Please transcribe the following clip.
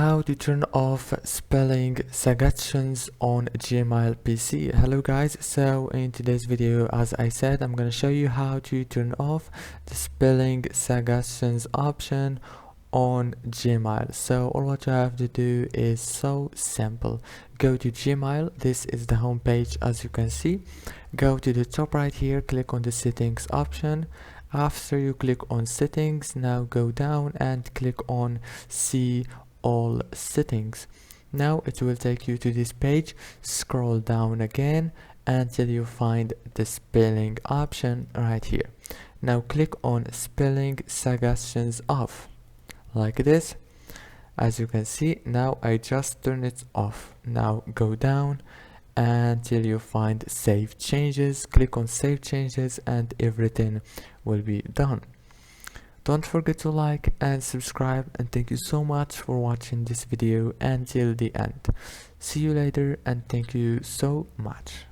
how to turn off spelling suggestions on Gmail PC. Hello guys, so in today's video, as I said, I'm going to show you how to turn off the spelling suggestions option on Gmail. So all what you have to do is so simple. Go to Gmail. This is the home page, as you can see. Go to the top right here, click on the settings option. After you click on settings, now go down and click on see all settings. Now it will take you to this page. Scroll down again until you find the spelling option right here. Now click on spelling suggestions off like this. As you can see, now I just turn it off. Now go down until you find save changes. Click on save changes and everything will be done. Don't forget to like and subscribe, and thank you so much for watching this video until the end. See you later and thank you so much.